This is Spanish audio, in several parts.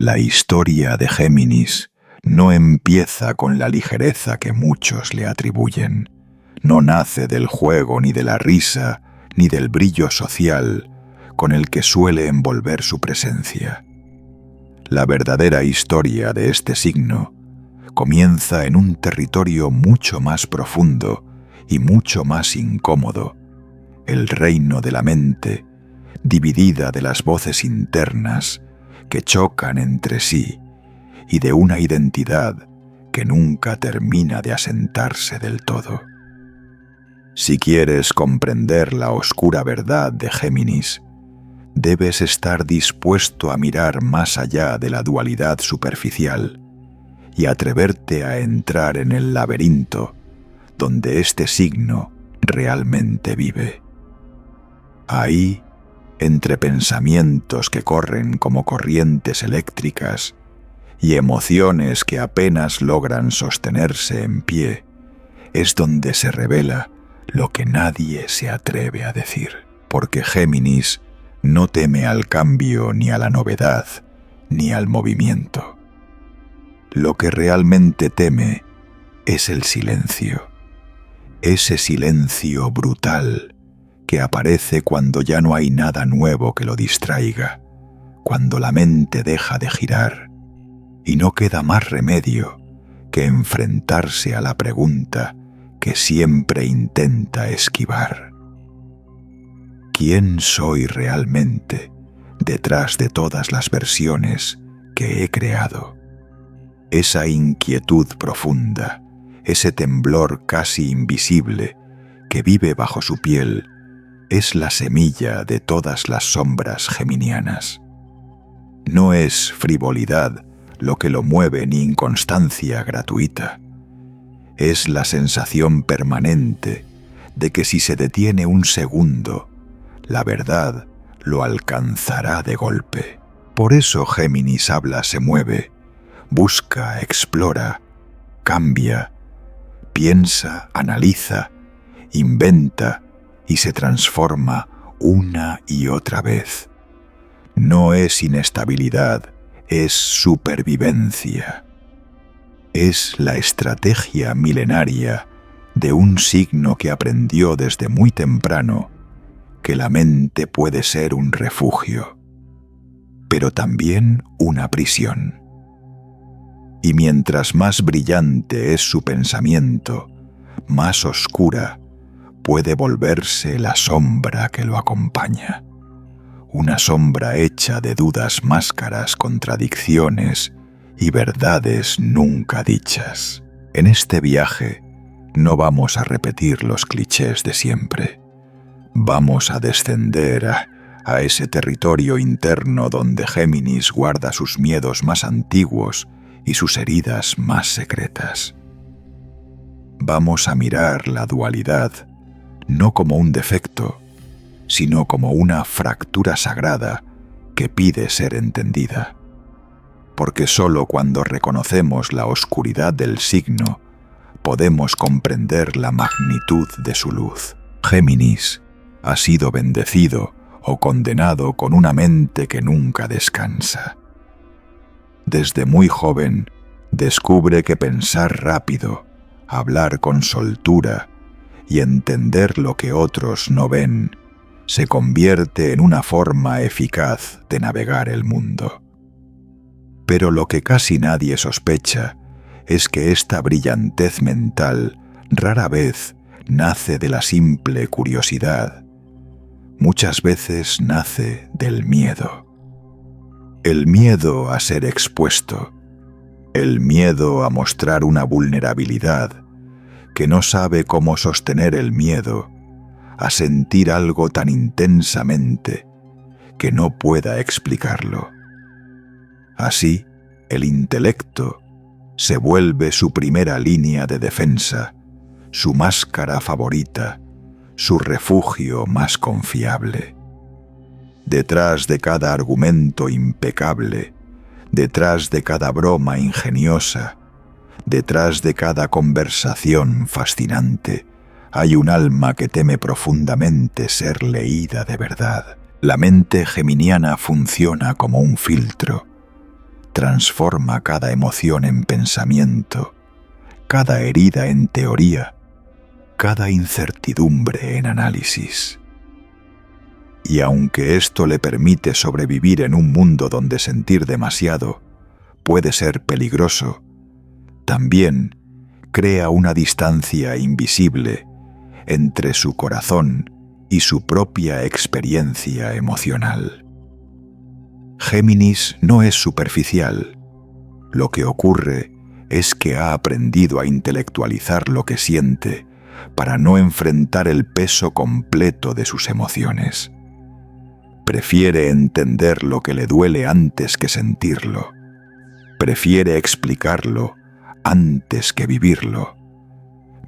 La historia de Géminis no empieza con la ligereza que muchos le atribuyen. No nace del juego, ni de la risa, ni del brillo social con el que suele envolver su presencia. La verdadera historia de este signo comienza en un territorio mucho más profundo y mucho más incómodo, el reino de la mente, dividida de las voces internas que chocan entre sí y de una identidad que nunca termina de asentarse del todo. Si quieres comprender la oscura verdad de Géminis, debes estar dispuesto a mirar más allá de la dualidad superficial y atreverte a entrar en el laberinto donde este signo realmente vive. Ahí, entre pensamientos que corren como corrientes eléctricas y emociones que apenas logran sostenerse en pie, es donde se revela lo que nadie se atreve a decir, porque Géminis no teme al cambio, ni a la novedad, ni al movimiento. Lo que realmente teme es el silencio, ese silencio brutal que aparece cuando ya no hay nada nuevo que lo distraiga, cuando la mente deja de girar y no queda más remedio que enfrentarse a la pregunta que siempre intenta esquivar. ¿Quién soy realmente detrás de todas las versiones que he creado? Esa inquietud profunda, ese temblor casi invisible que vive bajo su piel, es la semilla de todas las sombras geminianas. No es frivolidad lo que lo mueve ni inconstancia gratuita. Es la sensación permanente de que si se detiene un segundo, la verdad lo alcanzará de golpe. Por eso Géminis habla, se mueve, busca, explora, cambia, piensa, analiza, inventa y se transforma una y otra vez. No es inestabilidad, es supervivencia. Es la estrategia milenaria de un signo que aprendió desde muy temprano que la mente puede ser un refugio, pero también una prisión. Y mientras más brillante es su pensamiento, más oscura puede volverse la sombra que lo acompaña. Una sombra hecha de dudas, máscaras, contradicciones y verdades nunca dichas. En este viaje no vamos a repetir los clichés de siempre. Vamos a descender a ese territorio interno donde Géminis guarda sus miedos más antiguos y sus heridas más secretas. Vamos a mirar la dualidad no como un defecto, sino como una fractura sagrada que pide ser entendida. Porque solo cuando reconocemos la oscuridad del signo podemos comprender la magnitud de su luz. Géminis ha sido bendecido o condenado con una mente que nunca descansa. Desde muy joven descubre que pensar rápido, hablar con soltura y entender lo que otros no ven se convierte en una forma eficaz de navegar el mundo. Pero lo que casi nadie sospecha es que esta brillantez mental rara vez nace de la simple curiosidad. Muchas veces nace del miedo. El miedo a ser expuesto, el miedo a mostrar una vulnerabilidad que no sabe cómo sostener el miedo a sentir algo tan intensamente que no pueda explicarlo. Así, el intelecto se vuelve su primera línea de defensa, su máscara favorita, su refugio más confiable. Detrás de cada argumento impecable, detrás de cada broma ingeniosa, detrás de cada conversación fascinante, hay un alma que teme profundamente ser leída de verdad. La mente geminiana funciona como un filtro. transforma cada emoción en pensamiento, cada herida en teoría, cada incertidumbre en análisis. Y aunque esto le permite sobrevivir en un mundo donde sentir demasiado puede ser peligroso, también crea una distancia invisible entre su corazón y su propia experiencia emocional. Géminis no es superficial. Lo que ocurre es que ha aprendido a intelectualizar lo que siente para no enfrentar el peso completo de sus emociones. Prefiere entender lo que le duele antes que sentirlo. Prefiere explicarlo antes que vivirlo.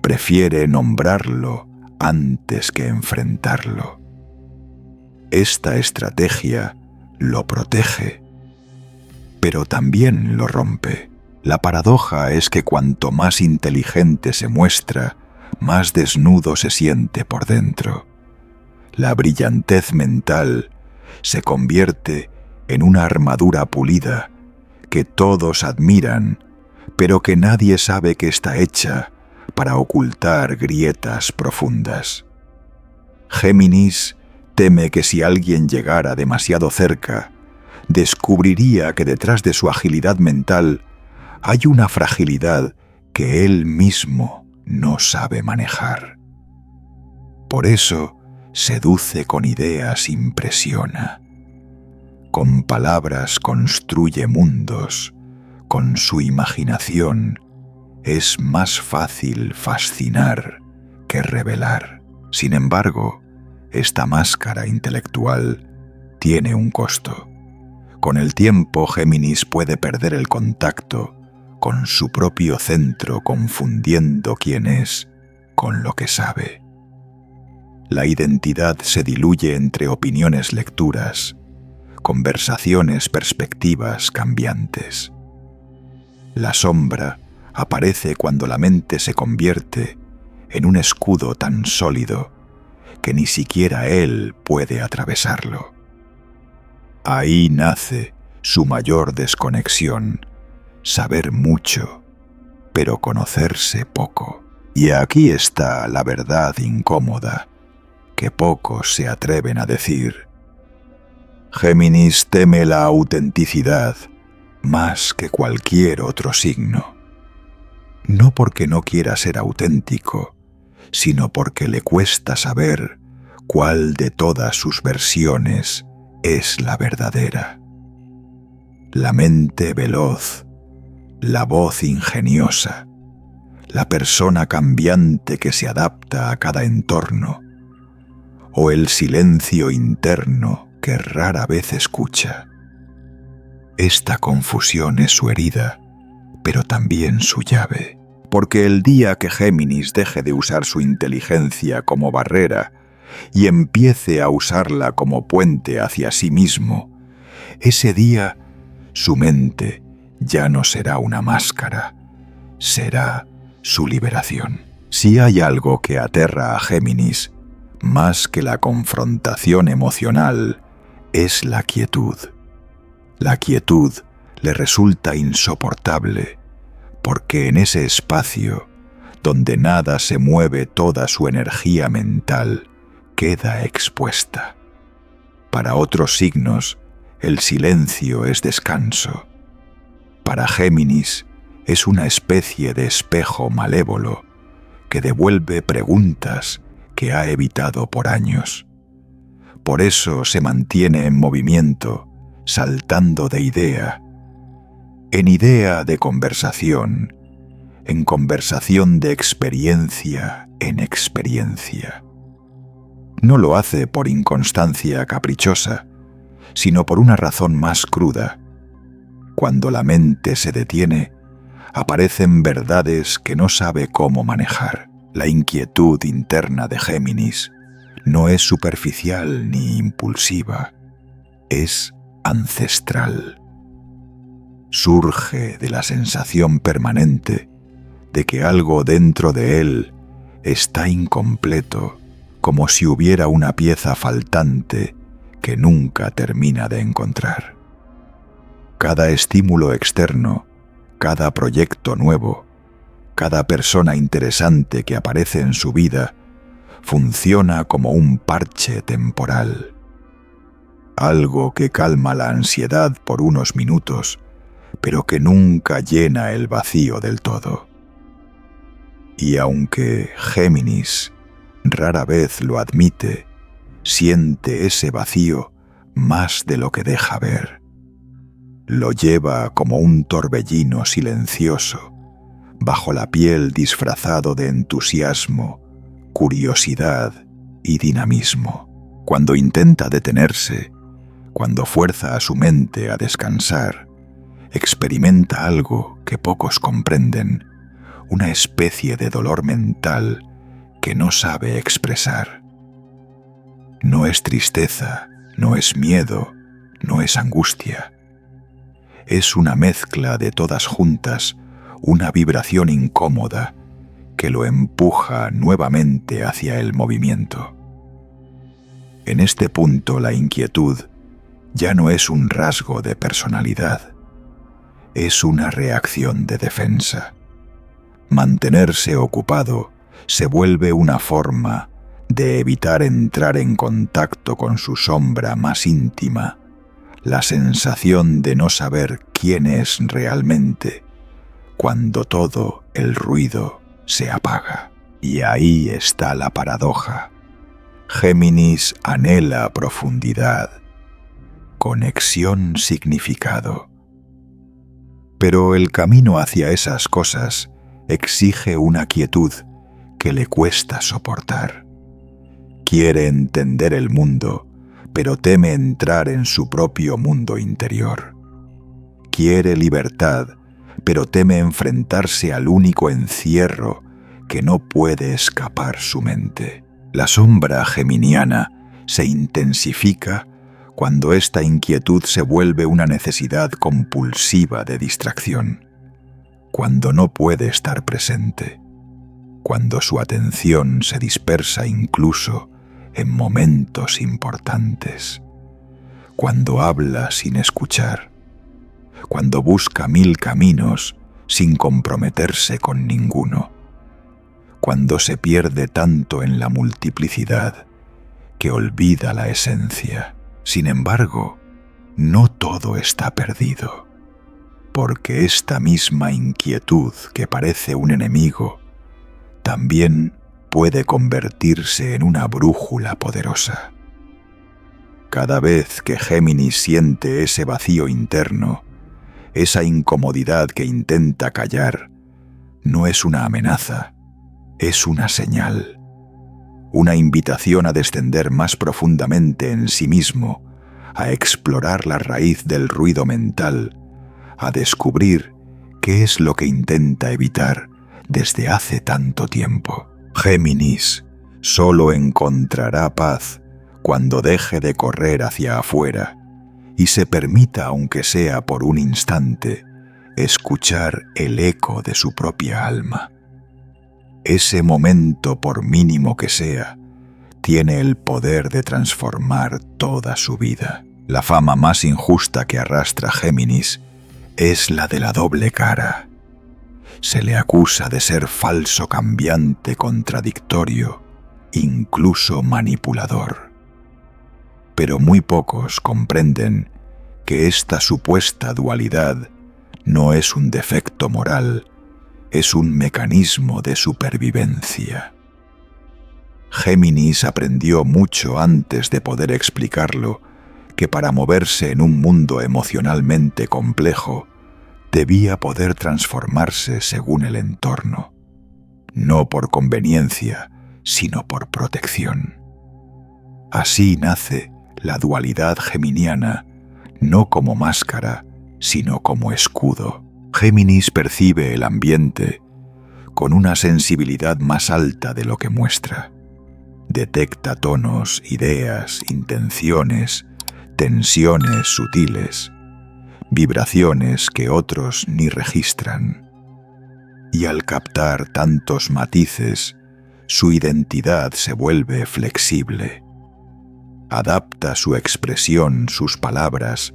Prefiere nombrarlo antes que enfrentarlo. Esta estrategia lo protege, pero también lo rompe. La paradoja es que cuanto más inteligente se muestra, más desnudo se siente por dentro. La brillantez mental se convierte en una armadura pulida que todos admiran, pero que nadie sabe que está hecha para ocultar grietas profundas. Géminis teme que si alguien llegara demasiado cerca, descubriría que detrás de su agilidad mental hay una fragilidad que él mismo no sabe manejar. Por eso, seduce con ideas, impresiona. Con palabras construye mundos. Con su imaginación es más fácil fascinar que revelar. Sin embargo, esta máscara intelectual tiene un costo. Con el tiempo, Géminis puede perder el contacto con su propio centro, confundiendo quién es con lo que sabe. La identidad se diluye entre opiniones, lecturas, conversaciones, perspectivas cambiantes. La sombra aparece cuando la mente se convierte en un escudo tan sólido que ni siquiera él puede atravesarlo. Ahí nace su mayor desconexión, saber mucho, pero conocerse poco. Y aquí está la verdad incómoda, que pocos se atreven a decir. Géminis teme la autenticidad más que cualquier otro signo. No porque no quiera ser auténtico, sino porque le cuesta saber cuál de todas sus versiones es la verdadera. La mente veloz, la voz ingeniosa, la persona cambiante que se adapta a cada entorno, o el silencio interno que rara vez escucha. Esta confusión es su herida, pero también su llave, porque el día que Géminis deje de usar su inteligencia como barrera y empiece a usarla como puente hacia sí mismo, ese día su mente ya no será una máscara, será su liberación. Si hay algo que aterra a Géminis, más que la confrontación emocional, es la quietud. La quietud le resulta insoportable, porque en ese espacio, donde nada se mueve, toda su energía mental queda expuesta. Para otros signos, el silencio es descanso. Para Géminis, es una especie de espejo malévolo que devuelve preguntas que ha evitado por años. Por eso se mantiene en movimiento, saltando de idea, en idea de conversación, en conversación de experiencia en experiencia. No lo hace por inconstancia caprichosa, sino por una razón más cruda. Cuando la mente se detiene, aparecen verdades que no sabe cómo manejar. La inquietud interna de Géminis no es superficial ni impulsiva, es ancestral. Surge de la sensación permanente de que algo dentro de él está incompleto, como si hubiera una pieza faltante que nunca termina de encontrar. Cada estímulo externo, cada proyecto nuevo, cada persona interesante que aparece en su vida, funciona como un parche temporal. Algo que calma la ansiedad por unos minutos, pero que nunca llena el vacío del todo. Y aunque Géminis rara vez lo admite, siente ese vacío más de lo que deja ver. Lo lleva como un torbellino silencioso, bajo la piel disfrazado de entusiasmo, curiosidad y dinamismo. Cuando intenta detenerse, cuando fuerza a su mente a descansar, experimenta algo que pocos comprenden, una especie de dolor mental que no sabe expresar. No es tristeza, no es miedo, no es angustia. Es una mezcla de todas juntas, una vibración incómoda que lo empuja nuevamente hacia el movimiento. En este punto la inquietud ya no es un rasgo de personalidad, es una reacción de defensa. Mantenerse ocupado se vuelve una forma de evitar entrar en contacto con su sombra más íntima, la sensación de no saber quién es realmente cuando todo el ruido se apaga. Y ahí está la paradoja. Géminis anhela profundidad, conexión, significado. Pero el camino hacia esas cosas exige una quietud que le cuesta soportar. Quiere entender el mundo, pero teme entrar en su propio mundo interior. Quiere libertad, pero teme enfrentarse al único encierro que no puede escapar su mente. La sombra geminiana se intensifica cuando esta inquietud se vuelve una necesidad compulsiva de distracción, cuando no puede estar presente, cuando su atención se dispersa incluso en momentos importantes, cuando habla sin escuchar, cuando busca 1000 caminos sin comprometerse con ninguno, cuando se pierde tanto en la multiplicidad que olvida la esencia. Sin embargo, no todo está perdido, porque esta misma inquietud que parece un enemigo también puede convertirse en una brújula poderosa. Cada vez que Géminis siente ese vacío interno, esa incomodidad que intenta callar, no es una amenaza, es una señal, una invitación a descender más profundamente en sí mismo, a explorar la raíz del ruido mental, a descubrir qué es lo que intenta evitar desde hace tanto tiempo. Géminis solo encontrará paz cuando deje de correr hacia afuera y se permita, aunque sea por un instante, escuchar el eco de su propia alma. Ese momento, por mínimo que sea, tiene el poder de transformar toda su vida. La fama más injusta que arrastra Géminis es la de la doble cara. Se le acusa de ser falso, cambiante, contradictorio, incluso manipulador. Pero muy pocos comprenden que esta supuesta dualidad no es un defecto moral, es un mecanismo de supervivencia. Géminis aprendió mucho antes de poder explicarlo, que para moverse en un mundo emocionalmente complejo, debía poder transformarse según el entorno, no por conveniencia, sino por protección. Así nace la dualidad geminiana, no como máscara, sino como escudo. Géminis percibe el ambiente con una sensibilidad más alta de lo que muestra. Detecta tonos, ideas, intenciones, tensiones sutiles, vibraciones que otros ni registran. Y al captar tantos matices, su identidad se vuelve flexible. Adapta su expresión, sus palabras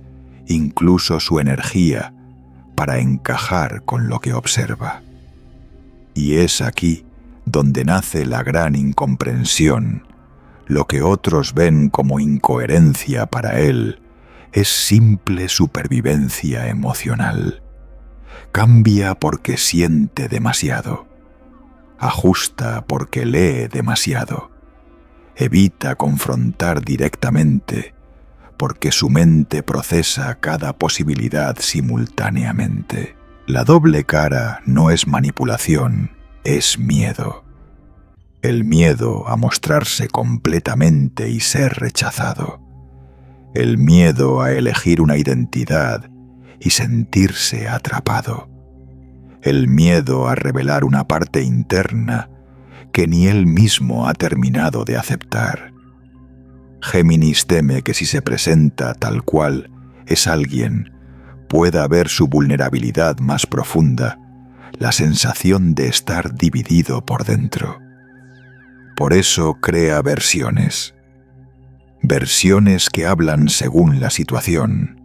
incluso su energía, para encajar con lo que observa. Y es aquí donde nace la gran incomprensión. Lo que otros ven como incoherencia para él es simple supervivencia emocional. Cambia porque siente demasiado. Ajusta porque lee demasiado. Evita confrontar directamente porque su mente procesa cada posibilidad simultáneamente. La doble cara no es manipulación, es miedo. El miedo a mostrarse completamente y ser rechazado. El miedo a elegir una identidad y sentirse atrapado. El miedo a revelar una parte interna que ni él mismo ha terminado de aceptar. Géminis teme que si se presenta tal cual es alguien, pueda ver su vulnerabilidad más profunda, la sensación de estar dividido por dentro. Por eso crea versiones. Versiones que hablan según la situación.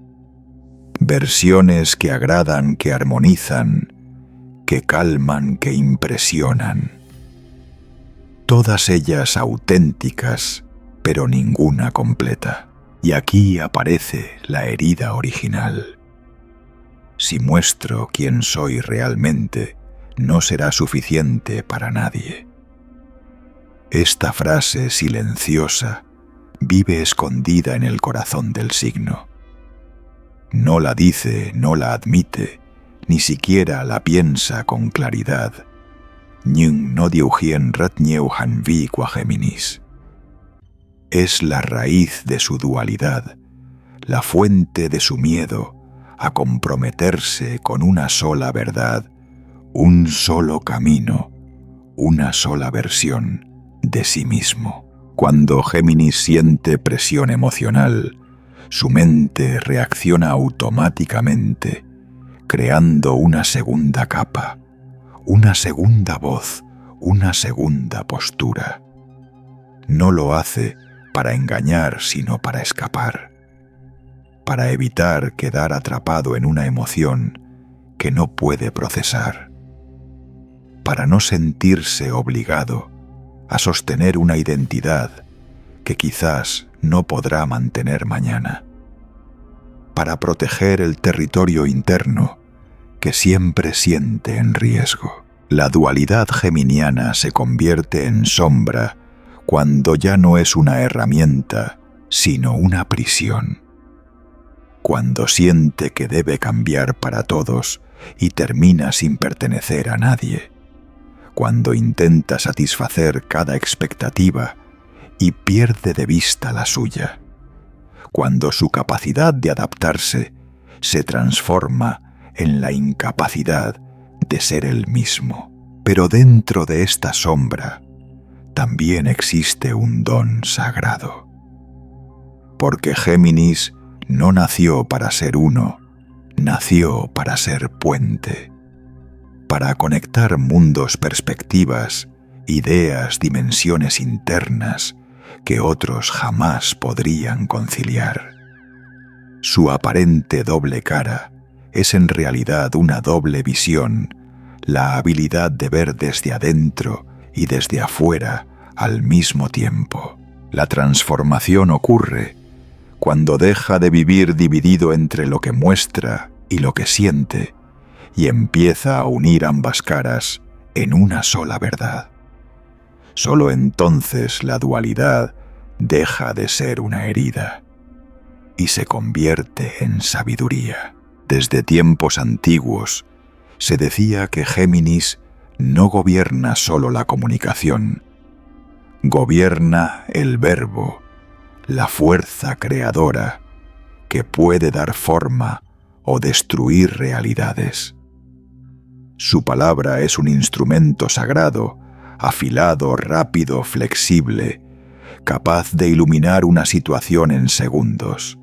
Versiones que agradan, que armonizan, que calman, que impresionan. Todas ellas auténticas, pero ninguna completa. Y aquí aparece la herida original. Si muestro quién soy realmente, no será suficiente para nadie. Esta frase silenciosa vive escondida en el corazón del signo. No la dice, no la admite, ni siquiera la piensa con claridad. Nhưng no diugien ratñeu han vi qua Géminis. Es la raíz de su dualidad, la fuente de su miedo a comprometerse con una sola verdad, un solo camino, una sola versión de sí mismo. Cuando Géminis siente presión emocional, su mente reacciona automáticamente, creando una segunda capa, una segunda voz, una segunda postura. No lo hace para engañar, sino para escapar, para evitar quedar atrapado en una emoción que no puede procesar, para no sentirse obligado a sostener una identidad que quizás no podrá mantener mañana, para proteger el territorio interno que siempre siente en riesgo. La dualidad geminiana se convierte en sombra cuando ya no es una herramienta, sino una prisión. Cuando siente que debe cambiar para todos y termina sin pertenecer a nadie. Cuando intenta satisfacer cada expectativa y pierde de vista la suya. Cuando su capacidad de adaptarse se transforma en la incapacidad de ser él mismo. Pero dentro de esta sombra también existe un don sagrado. Porque Géminis no nació para ser uno, nació para ser puente, para conectar mundos, perspectivas, ideas, dimensiones internas que otros jamás podrían conciliar. Su aparente doble cara es en realidad una doble visión, la habilidad de ver desde adentro y desde afuera al mismo tiempo. La transformación ocurre cuando deja de vivir dividido entre lo que muestra y lo que siente y empieza a unir ambas caras en una sola verdad. Solo entonces la dualidad deja de ser una herida y se convierte en sabiduría. Desde tiempos antiguos se decía que Géminis no gobierna solo la comunicación, gobierna el verbo, la fuerza creadora que puede dar forma o destruir realidades. Su palabra es un instrumento sagrado, afilado, rápido, flexible, capaz de iluminar una situación en segundos,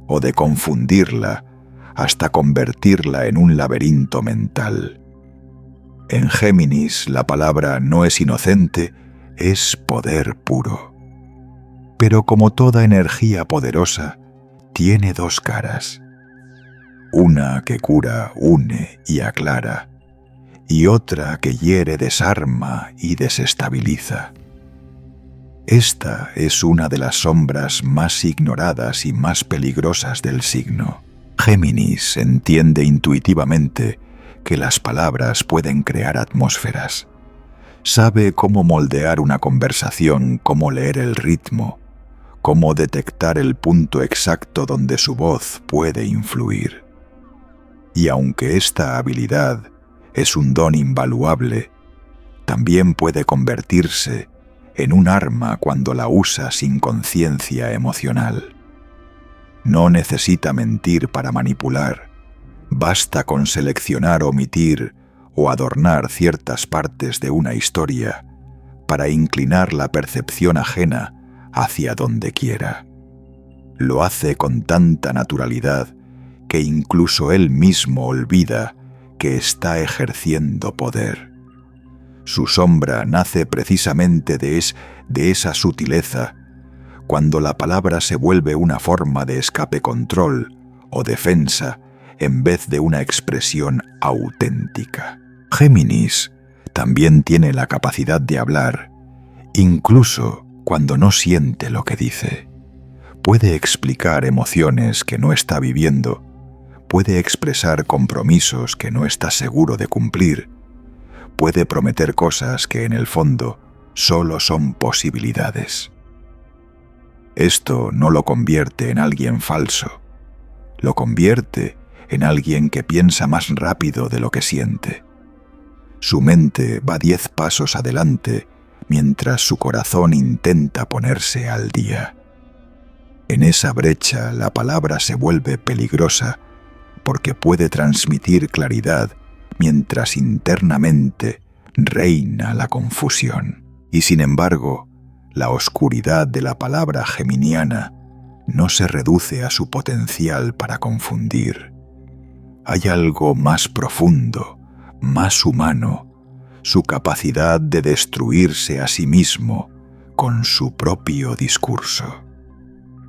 o de confundirla hasta convertirla en un laberinto mental. En Géminis la palabra no es inocente, es poder puro. Pero como toda energía poderosa, tiene dos caras. una que cura, une y aclara, y otra que hiere, desarma y desestabiliza. Esta es una de las sombras más ignoradas y más peligrosas del signo. Géminis entiende intuitivamente que las palabras pueden crear atmósferas. Sabe cómo moldear una conversación, cómo leer el ritmo, cómo detectar el punto exacto donde su voz puede influir. Y aunque esta habilidad es un don invaluable, también puede convertirse en un arma cuando la usa sin conciencia emocional. No necesita mentir para manipular, basta con seleccionar, omitir o adornar ciertas partes de una historia para inclinar la percepción ajena hacia donde quiera. Lo hace con tanta naturalidad que incluso él mismo olvida que está ejerciendo poder. Su sombra nace precisamente de esa sutileza, cuando la palabra se vuelve una forma de escape, control o defensa en vez de una expresión auténtica. Géminis también tiene la capacidad de hablar, incluso cuando no siente lo que dice. Puede explicar emociones que no está viviendo, puede expresar compromisos que no está seguro de cumplir, puede prometer cosas que en el fondo solo son posibilidades. Esto no lo convierte en alguien falso, lo convierte en alguien que piensa más rápido de lo que siente. Su mente va 10 pasos adelante mientras su corazón intenta ponerse al día. En esa brecha la palabra se vuelve peligrosa porque puede transmitir claridad mientras internamente reina la confusión. Y sin embargo, la oscuridad de la palabra geminiana no se reduce a su potencial para confundir. Hay algo más profundo, más humano, su capacidad de destruirse a sí mismo con su propio discurso.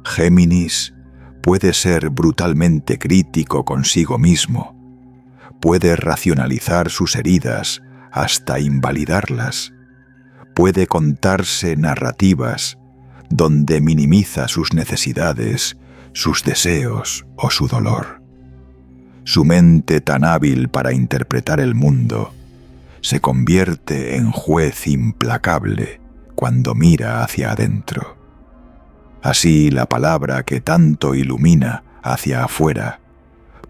Géminis puede ser brutalmente crítico consigo mismo, puede racionalizar sus heridas hasta invalidarlas, puede contarse narrativas donde minimiza sus necesidades, sus deseos o su dolor. Su mente tan hábil para interpretar el mundo se convierte en juez implacable cuando mira hacia adentro. Así, la palabra que tanto ilumina hacia afuera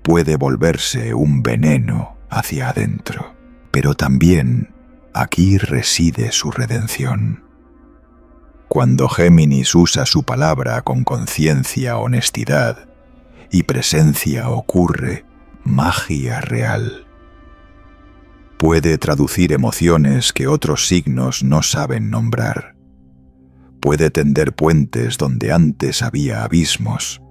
puede volverse un veneno hacia adentro. Pero también aquí reside su redención. Cuando Géminis usa su palabra con conciencia, honestidad y presencia, ocurre magia real. Puede traducir emociones que otros signos no saben nombrar. Puede tender puentes donde antes había abismos.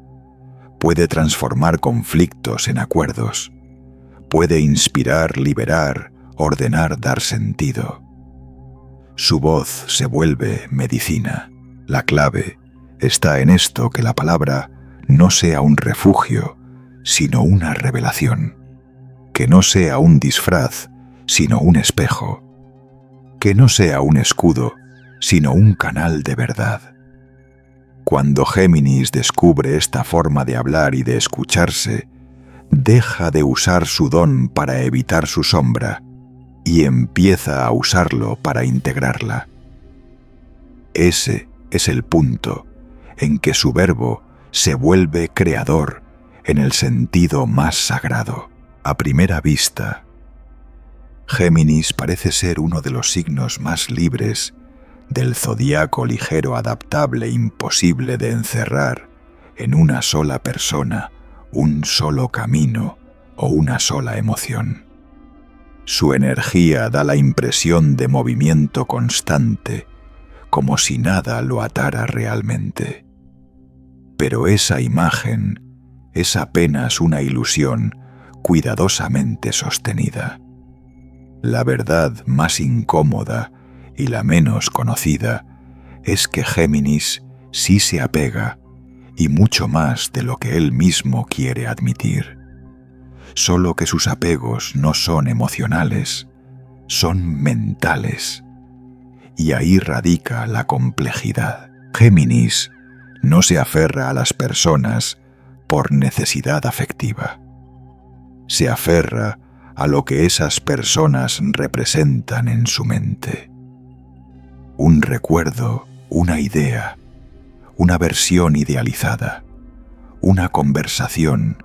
Puede transformar conflictos en acuerdos. Puede inspirar, liberar, ordenar, dar sentido. Su voz se vuelve medicina. La clave está en esto: que la palabra no sea un refugio, sino una revelación. Que no sea un disfraz, sino un espejo. Que no sea un escudo, sino un canal de verdad. Cuando Géminis descubre esta forma de hablar y de escucharse, deja de usar su don para evitar su sombra y empieza a usarlo para integrarla. Ese es el punto en que su verbo se vuelve creador en el sentido más sagrado. A primera vista, Géminis parece ser uno de los signos más libres del zodiaco, ligero, adaptable, imposible de encerrar en una sola persona, un solo camino o una sola emoción. Su energía da la impresión de movimiento constante, como si nada lo atara realmente. Pero esa imagen es apenas una ilusión cuidadosamente sostenida. La verdad más incómoda y la menos conocida es que Géminis sí se apega, y mucho más de lo que él mismo quiere admitir. solo que sus apegos no son emocionales, son mentales. Y ahí radica la complejidad. Géminis no se aferra a las personas por necesidad afectiva. Se aferra a lo que esas personas representan en su mente. Un recuerdo, una idea, una versión idealizada, una conversación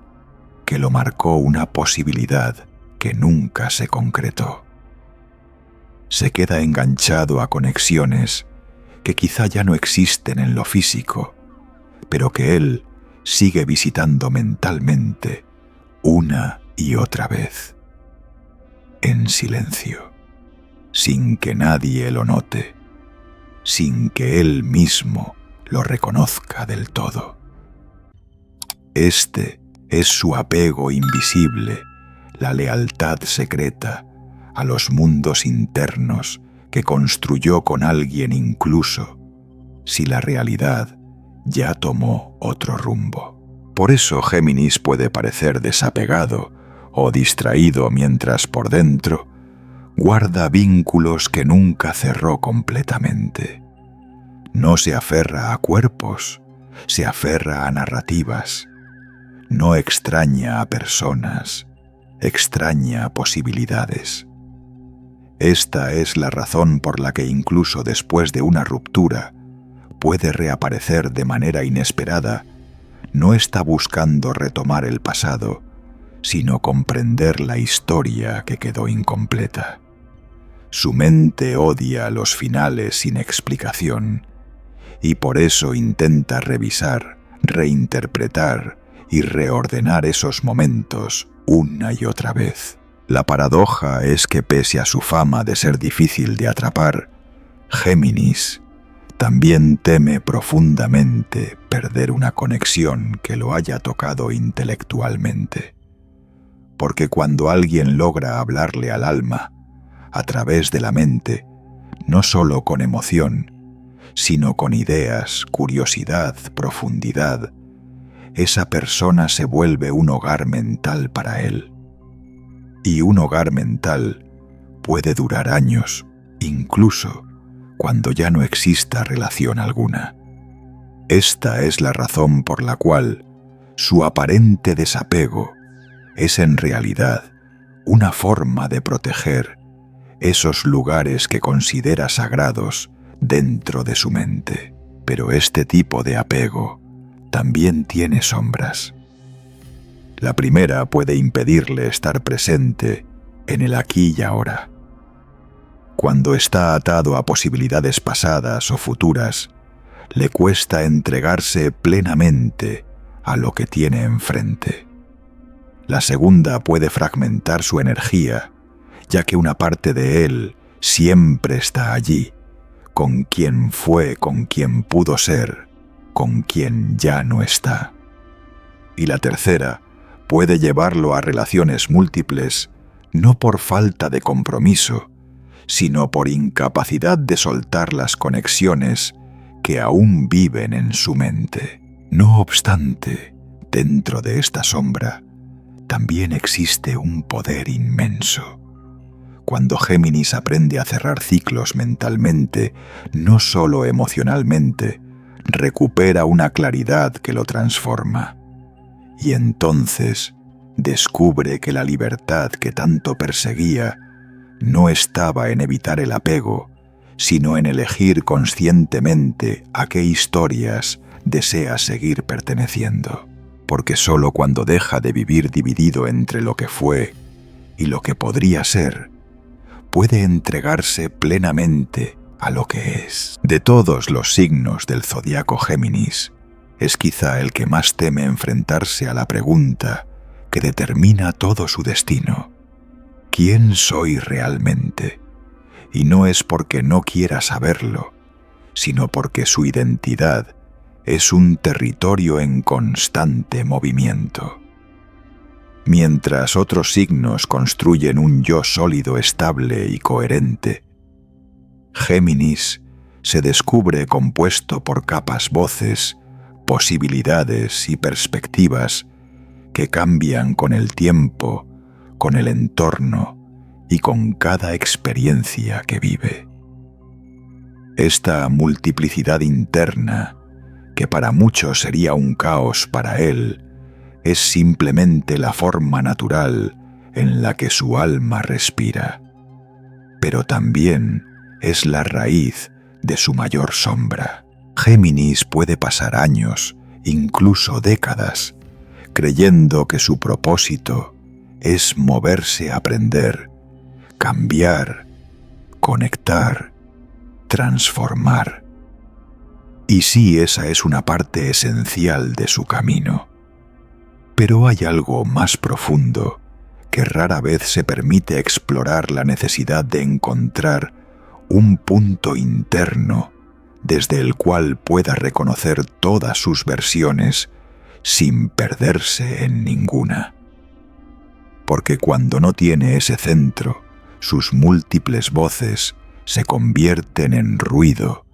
que lo marcó, una posibilidad que nunca se concretó. Se queda enganchado a conexiones que quizá ya no existen en lo físico, pero que él sigue visitando mentalmente una y otra vez, en silencio, sin que nadie lo note, sin que él mismo lo reconozca del todo. Este es su apego invisible, la lealtad secreta a los mundos internos que construyó con alguien incluso si la realidad ya tomó otro rumbo. Por eso Géminis puede parecer desapegado o distraído mientras por dentro guarda vínculos que nunca cerró completamente. No se aferra a cuerpos, se aferra a narrativas. No extraña a personas, extraña a posibilidades. Esta es la razón por la que incluso después de una ruptura puede reaparecer de manera inesperada. No está buscando retomar el pasado, sino comprender la historia que quedó incompleta. Su mente odia los finales sin explicación y por eso intenta revisar, reinterpretar y reordenar esos momentos una y otra vez. La paradoja es que pese a su fama de ser difícil de atrapar, Géminis también teme profundamente perder una conexión que lo haya tocado intelectualmente. Porque cuando alguien logra hablarle al alma, a través de la mente, no solo con emoción, sino con ideas, curiosidad, profundidad, esa persona se vuelve un hogar mental para él. Y un hogar mental puede durar años, incluso cuando ya no exista relación alguna. Esta es la razón por la cual su aparente desapego es en realidad una forma de proteger esos lugares que considera sagrados dentro de su mente. Pero este tipo de apego también tiene sombras. La primera puede impedirle estar presente en el aquí y ahora. Cuando está atado a posibilidades pasadas o futuras, le cuesta entregarse plenamente a lo que tiene enfrente. La segunda puede fragmentar su energía, ya que una parte de él siempre está allí, con quien fue, con quien pudo ser, con quien ya no está. Y la tercera puede llevarlo a relaciones múltiples, no por falta de compromiso, sino por incapacidad de soltar las conexiones que aún viven en su mente. No obstante, dentro de esta sombra, también existe un poder inmenso. Cuando Géminis aprende a cerrar ciclos mentalmente, no solo emocionalmente, recupera una claridad que lo transforma. Y entonces descubre que la libertad que tanto perseguía no estaba en evitar el apego, sino en elegir conscientemente a qué historias desea seguir perteneciendo. Porque solo cuando deja de vivir dividido entre lo que fue y lo que podría ser, puede entregarse plenamente a lo que es. De todos los signos del zodiaco Géminis, es quizá el que más teme enfrentarse a la pregunta que determina todo su destino. ¿Quién soy realmente? Y no es porque no quiera saberlo, sino porque su identidad es un territorio en constante movimiento. Mientras otros signos construyen un yo sólido, estable y coherente, Géminis se descubre compuesto por capas, voces, posibilidades y perspectivas que cambian con el tiempo, con el entorno y con cada experiencia que vive. Esta multiplicidad interna, que para muchos sería un caos para él, es simplemente la forma natural en la que su alma respira, pero también es la raíz de su mayor sombra. Géminis puede pasar años, incluso décadas, creyendo que su propósito es moverse a aprender, cambiar, conectar, transformar. Y sí, esa es una parte esencial de su camino. Pero hay algo más profundo que rara vez se permite explorar: la necesidad de encontrar un punto interno desde el cual pueda reconocer todas sus versiones sin perderse en ninguna. Porque cuando no tiene ese centro, sus múltiples voces se convierten en ruido,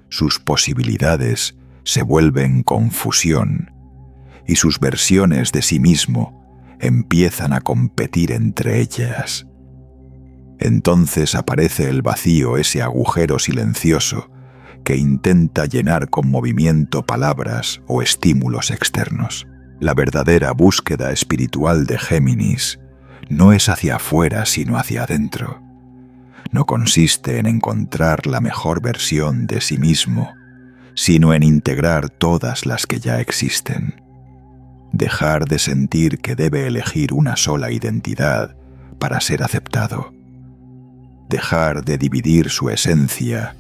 sus posibilidades se vuelven confusión y sus versiones de sí mismo empiezan a competir entre ellas. Entonces aparece el vacío, ese agujero silencioso que intenta llenar con movimiento, palabras o estímulos externos. La verdadera búsqueda espiritual de Géminis no es hacia afuera, sino hacia adentro. No consiste en encontrar la mejor versión de sí mismo, sino en integrar todas las que ya existen. Dejar de sentir que debe elegir una sola identidad para ser aceptado. Dejar de dividir su esencia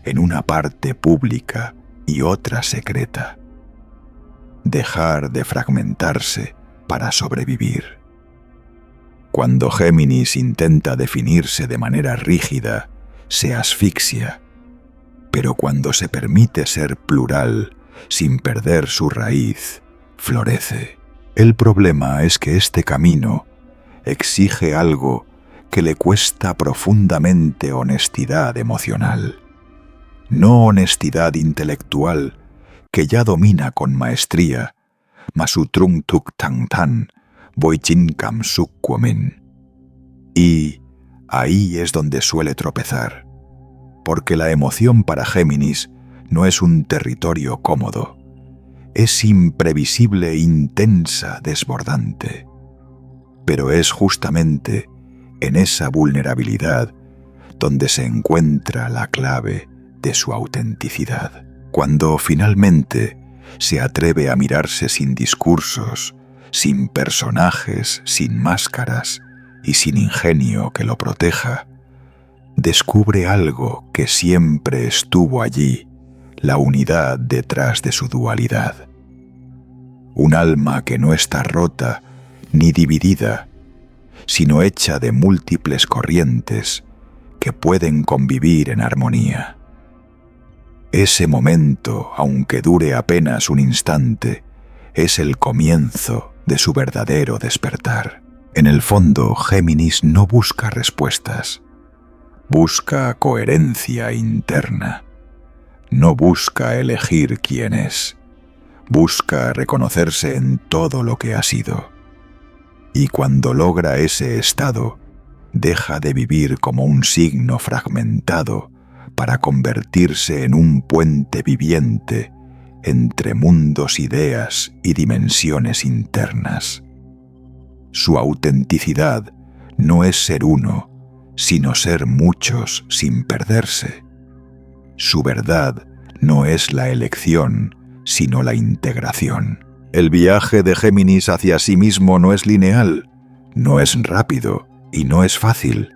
en una parte pública y otra secreta. Dejar de fragmentarse para sobrevivir. Cuando Géminis intenta definirse de manera rígida, se asfixia, pero cuando se permite ser plural, sin perder su raíz, florece. El problema es que este camino exige algo que le cuesta profundamente: honestidad emocional. No honestidad intelectual, que ya domina con maestría, Masutrung tuk tang tan, boichin kam suk kuomin. Y ahí es donde suele tropezar, porque la emoción para Géminis no es un territorio cómodo, es imprevisible, intensa, desbordante. Pero es justamente en esa vulnerabilidad donde se encuentra la clave de su autenticidad. Cuando finalmente se atreve a mirarse sin discursos, sin personajes, sin máscaras y sin ingenio que lo proteja, descubre algo que siempre estuvo allí: la unidad detrás de su dualidad. Un alma que no está rota ni dividida, sino hecha de múltiples corrientes que pueden convivir en armonía. Ese momento, aunque dure apenas un instante, es el comienzo de su verdadero despertar. En el fondo, Géminis no busca respuestas, busca coherencia interna. No busca elegir quién es, busca reconocerse en todo lo que ha sido. Y cuando logra ese estado, deja de vivir como un signo fragmentado para convertirse en un puente viviente entre mundos, ideas y dimensiones internas. Su autenticidad no es ser uno, sino ser muchos sin perderse. Su verdad no es la elección, sino la integración. El viaje de Géminis hacia sí mismo no es lineal, no es rápido y no es fácil,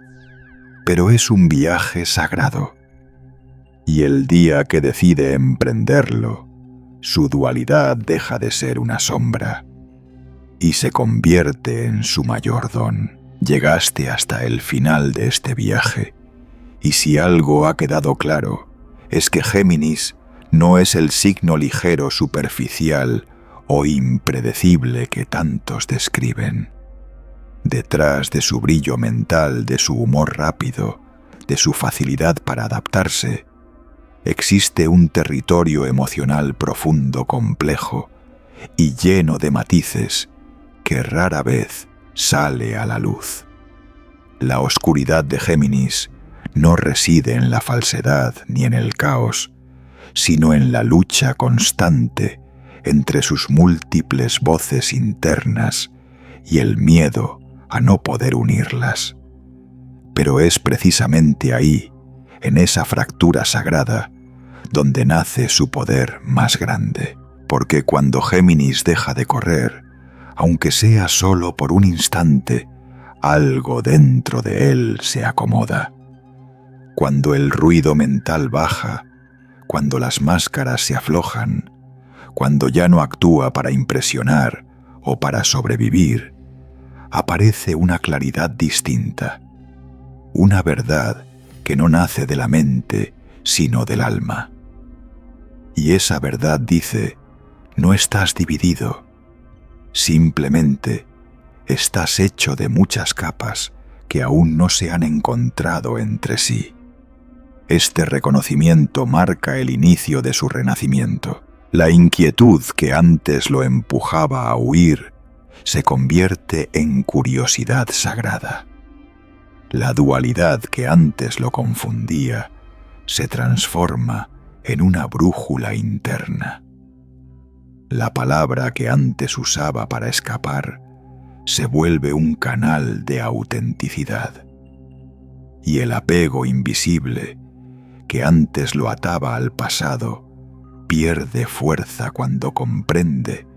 pero es un viaje sagrado. Y el día que decide emprenderlo, su dualidad deja de ser una sombra y se convierte en su mayor don. Llegaste hasta el final de este viaje, y si algo ha quedado claro, es que Géminis no es el signo ligero, superficial o impredecible que tantos describen. Detrás de su brillo mental, de su humor rápido, de su facilidad para adaptarse, existe un territorio emocional profundo, complejo y lleno de matices que rara vez sale a la luz. La oscuridad de Géminis no reside en la falsedad ni en el caos, sino en la lucha constante entre sus múltiples voces internas y el miedo a no poder unirlas. Pero es precisamente ahí, en esa fractura sagrada, donde nace su poder más grande. Porque cuando Géminis deja de correr, aunque sea solo por un instante, algo dentro de él se acomoda. Cuando el ruido mental baja, cuando las máscaras se aflojan, cuando ya no actúa para impresionar o para sobrevivir, aparece una claridad distinta, una verdad que no nace de la mente, sino del alma. Y esa verdad dice: no estás dividido, simplemente estás hecho de muchas capas que aún no se han encontrado entre sí. Este reconocimiento marca el inicio de su renacimiento. La inquietud que antes lo empujaba a huir se convierte en curiosidad sagrada. La dualidad que antes lo confundía se transforma en una brújula interna. La palabra que antes usaba para escapar se vuelve un canal de autenticidad. Y el apego invisible que antes lo ataba al pasado pierde fuerza cuando comprende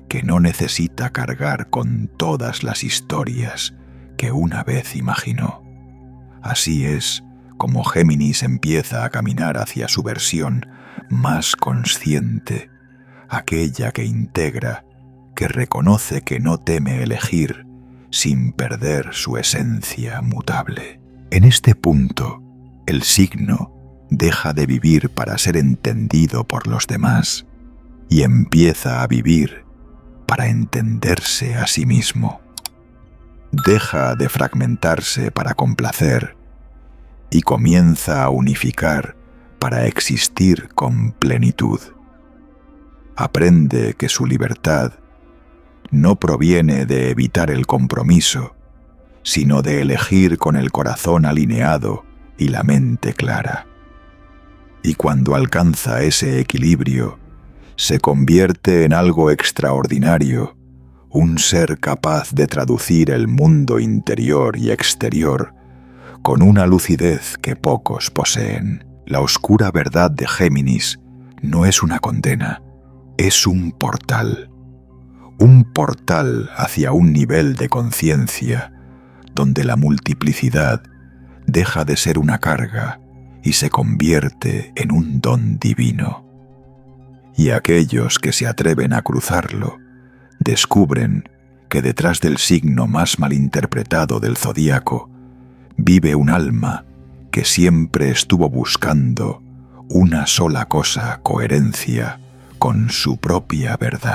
que no necesita cargar con todas las historias que una vez imaginó. Así es como Géminis empieza a caminar hacia su versión más consciente, aquella que integra, que reconoce que no teme elegir sin perder su esencia mutable. En este punto, el signo deja de vivir para ser entendido por los demás y empieza a vivir para entenderse a sí mismo. Deja de fragmentarse para complacer y comienza a unificar para existir con plenitud. Aprende que su libertad no proviene de evitar el compromiso, sino de elegir con el corazón alineado y la mente clara. Y cuando alcanza ese equilibrio, se convierte en algo extraordinario, un ser capaz de traducir el mundo interior y exterior con una lucidez que pocos poseen. La oscura verdad de Géminis no es una condena, es un portal hacia un nivel de conciencia donde la multiplicidad deja de ser una carga y se convierte en un don divino. Y aquellos que se atreven a cruzarlo descubren que detrás del signo más malinterpretado del zodíaco vive un alma que siempre estuvo buscando una sola cosa: coherencia con su propia verdad.